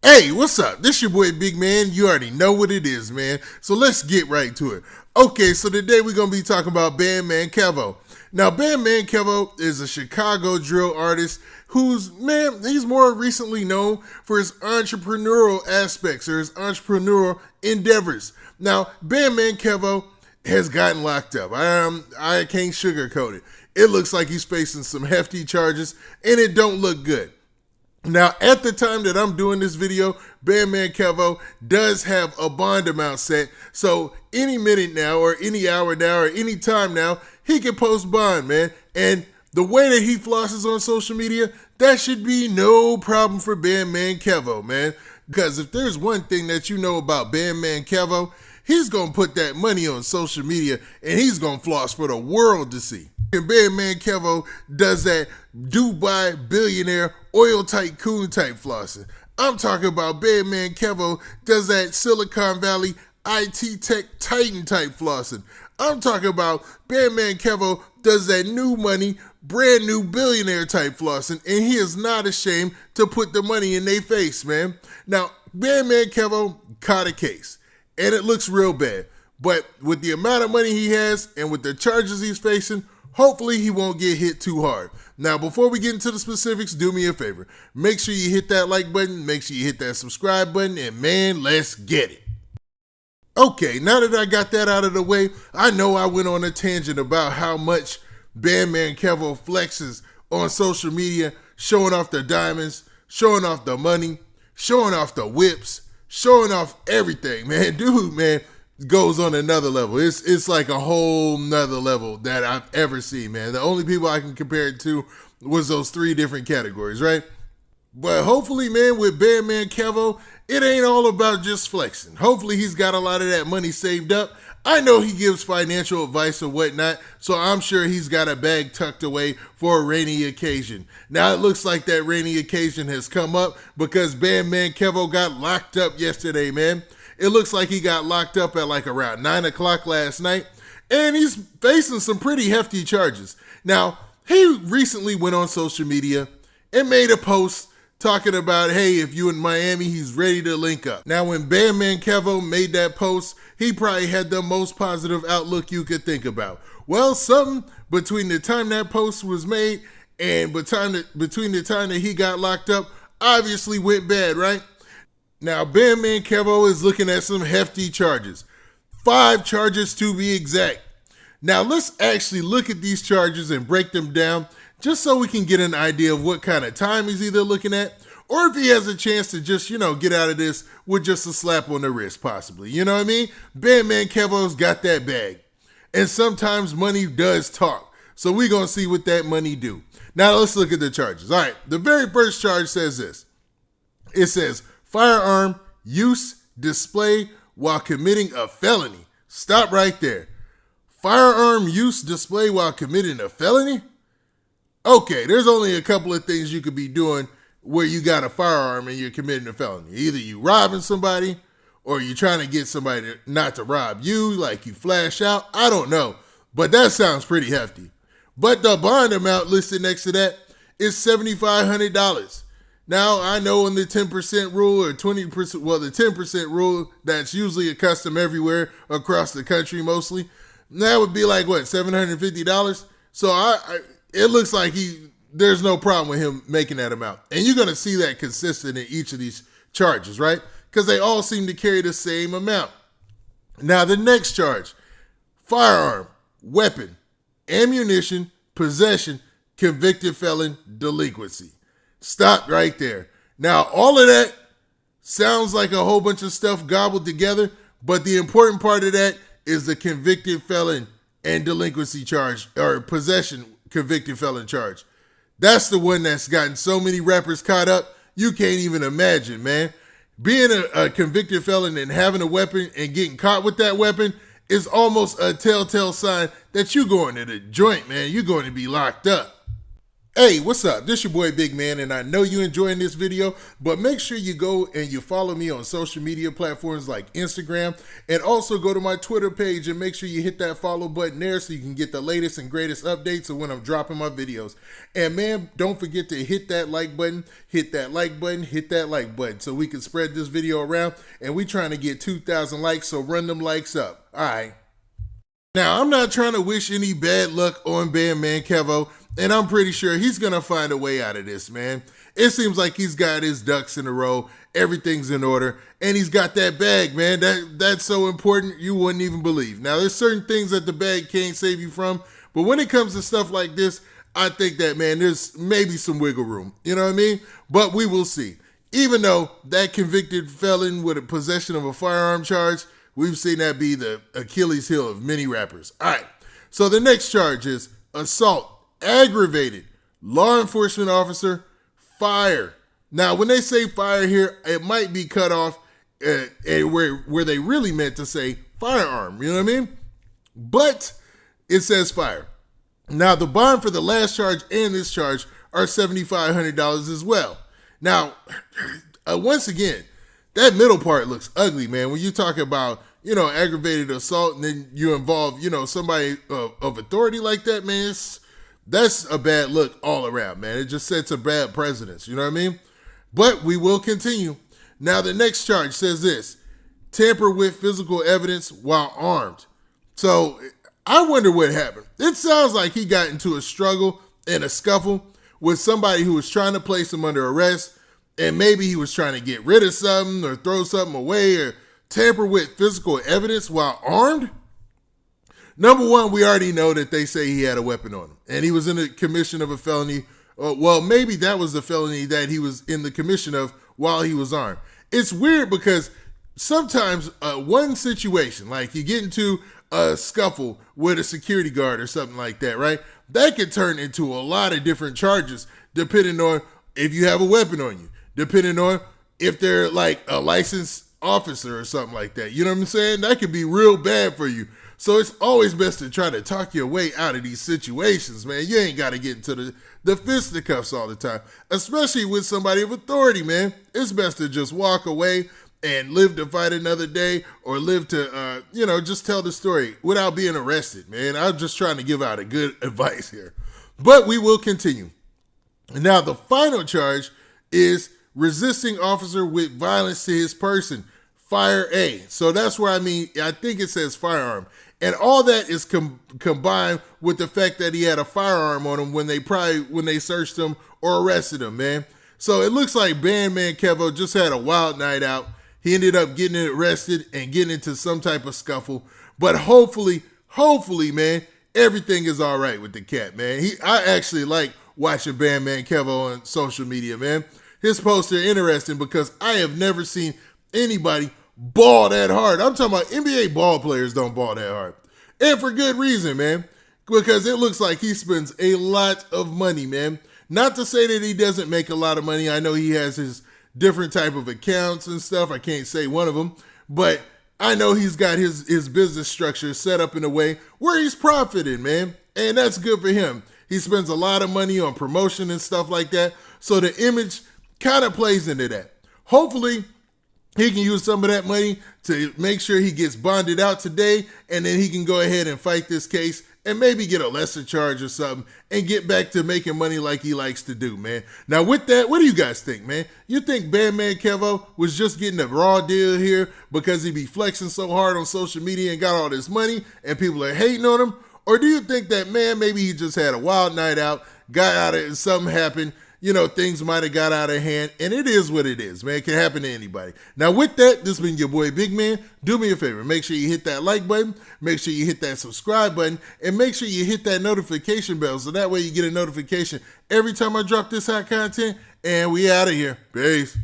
Hey, what's up? This your boy Big Man. You already know what it is, man. So let's get right to it. Okay, so today we're going to be talking about Bandman Kevo. Now, Bandman Kevo is a Chicago drill artist he's more recently known for his entrepreneurial aspects or his entrepreneurial endeavors. Now, Bandman Kevo has gotten locked up. I can't sugarcoat it. It looks like he's facing some hefty charges, and it don't look good. Now, at the time that I'm doing this video, Bandman Kevo does have a bond amount set. So any minute now or any hour now or any time now, he can post bond, man. And the way that he flosses on social media, that should be no problem for Bandman Kevo, man. Because if there's one thing that you know about Bandman Kevo, he's going to put that money on social media and he's going to floss for the world to see. And Bandman Kevo does that Dubai billionaire oil tycoon type flossing. I'm talking about Bandman Kevo does that Silicon Valley IT tech titan type flossing. I'm talking about Bandman Kevo does that new money, brand new billionaire type flossing, and he is not ashamed to put the money in their face, man. Now, Bandman Kevo caught a case, and it looks real bad. But with the amount of money he has and with the charges he's facing, hopefully he won't get hit too hard. Now, before we get into the specifics, do me a favor. Make sure you hit that like button, make sure you hit that subscribe button, and man, let's get it. Okay, now that I got that out of the way, I know I went on a tangent about how much Bandman Kevo flexes on social media, showing off the diamonds, showing off the money, showing off the whips, showing off everything, man. Dude, man, goes on another level. It's like a whole nother level that I've ever seen, man. The only people I can compare it to was those three different categories, right? But hopefully, man, with Bandman Kevo, it ain't all about just flexing. Hopefully he's got a lot of that money saved up. I know he gives financial advice and whatnot, so I'm sure he's got a bag tucked away for a rainy occasion. Now it looks like that rainy occasion has come up because Bandman Kevo got locked up yesterday, man. It looks like he got locked up at like around 9 o'clock last night, and he's facing some pretty hefty charges. Now, he recently went on social media and made a post talking about, hey, if you in Miami, he's ready to link up. Now, when Bandman Kevo made that post, he probably had the most positive outlook you could think about. Well, something between the time that post was made and between the time that he got locked up obviously went bad, right? Now, Bandman Kevo is looking at some hefty charges. 5 charges to be exact. Now, let's actually look at these charges and break them down just so we can get an idea of what kind of time he's either looking at or if he has a chance to just, get out of this with just a slap on the wrist, possibly. You know what I mean? Bandman Kevo's got that bag. And sometimes money does talk. So we're going to see what that money do. Now, let's look at the charges. All right, the very first charge says this. It says, firearm use, display while committing a felony. Stop right there. Firearm use, display while committing a felony? Okay, there's only a couple of things you could be doing where you got a firearm and you're committing a felony. Either you robbing somebody or you're trying to get somebody not to rob you, like you flash out. I don't know, but that sounds pretty hefty. But the bond amount listed next to that is $7,500. Now, I know in the 10% rule or 20%, well, the 10% rule that's usually a custom everywhere across the country mostly, that would be like, what, $750? So it looks like there's no problem with him making that amount. And you're going to see that consistent in each of these charges, right? Because they all seem to carry the same amount. Now, the next charge, firearm, weapon, ammunition, possession, convicted felon, delinquency. Stop right there. Now, all of that sounds like a whole bunch of stuff gobbled together, but the important part of that is the convicted felon and delinquency charge, or possession convicted felon charge. That's the one that's gotten so many rappers caught up, you can't even imagine, man. Being a convicted felon and having a weapon and getting caught with that weapon is almost a telltale sign that you're going to the joint, man. You're going to be locked up. Hey, what's up? This your boy Big Man, and I know you enjoying this video, but make sure you go and you follow me on social media platforms like Instagram, and also go to my Twitter page and make sure you hit that follow button there so you can get the latest and greatest updates of when I'm dropping my videos. And man, don't forget to hit that like button, hit that like button, hit that like button so we can spread this video around, and we trying to get 2,000 likes, so run them likes up. All right. Now, I'm not trying to wish any bad luck on Bandman Kevo, and I'm pretty sure he's going to find a way out of this, man. It seems like he's got his ducks in a row, everything's in order, and he's got that bag, man. That's so important you wouldn't even believe. Now, there's certain things that the bag can't save you from, but when it comes to stuff like this, I think that, man, there's maybe some wiggle room. You know what I mean? But we will see. Even though that convicted felon with a possession of a firearm charge, we've seen that be the Achilles heel of many rappers. All right, so the next charge is assault, aggravated, law enforcement officer, fire. Now, when they say fire here, it might be cut off where they really meant to say firearm, you know what I mean? But it says fire. Now, the bond for the last charge and this charge are $7,500 as well. Now, once again, that middle part looks ugly, man. When you talk about, aggravated assault and then you involve, somebody of authority like that, man, that's a bad look all around, man. It just sets a bad precedence, you know what I mean? But we will continue. Now, the next charge says this: tamper with physical evidence while armed. So I wonder what happened. It sounds like he got into a struggle and a scuffle with somebody who was trying to place him under arrest, and maybe he was trying to get rid of something or throw something away or tamper with physical evidence while armed. Number one, we already know that they say he had a weapon on him and he was in the commission of a felony. Well, maybe that was the felony that he was in the commission of while he was armed. It's weird because sometimes one situation, like you get into a scuffle with a security guard or something like that, right? That could turn into a lot of different charges depending on if you have a weapon on you, depending on if they're like a licensed officer or something like that. You know what I'm saying? That could be real bad for you. So it's always best to try to talk your way out of these situations, man. You ain't got to get into the fisticuffs all the time, especially with somebody of authority, man. It's best to just walk away and live to fight another day, or live to, just tell the story without being arrested, man. I'm just trying to give out a good advice here. But we will continue. Now, the final charge is resisting officer with violence to his person, fire A. So that's where I think it says firearm. And all that is combined with the fact that he had a firearm on him when they searched him or arrested him, man. So it looks like Bandman Kevo just had a wild night out. He ended up getting arrested and getting into some type of scuffle. But hopefully, man, everything is all right with the cat, man. I actually like watching Bandman Kevo on social media, man. His posts are interesting because I have never seen anybody ball that hard. I'm talking about NBA ball players don't ball that hard. And for good reason, man. Because it looks like he spends a lot of money, man. Not to say that he doesn't make a lot of money. I know he has his different type of accounts and stuff. I can't say one of them. But I know he's got his business structure set up in a way where he's profiting, man. And that's good for him. He spends a lot of money on promotion and stuff like that. So the image kind of plays into that. Hopefully, he can use some of that money to make sure he gets bonded out today, and then he can go ahead and fight this case and maybe get a lesser charge or something and get back to making money like he likes to do, man. Now, with that, what do you guys think, man? You think Bandman Kevo was just getting a raw deal here because he be flexing so hard on social media and got all this money and people are hating on him? Or do you think that, man, maybe he just had a wild night out, got out of it, and something happened, things might have got out of hand, and it is what it is, man. It can happen to anybody. Now, with that, this has been your boy, Big Man. Do me a favor. Make sure you hit that like button. Make sure you hit that subscribe button. And make sure you hit that notification bell so that way you get a notification every time I drop this hot content. And we out of here. Peace.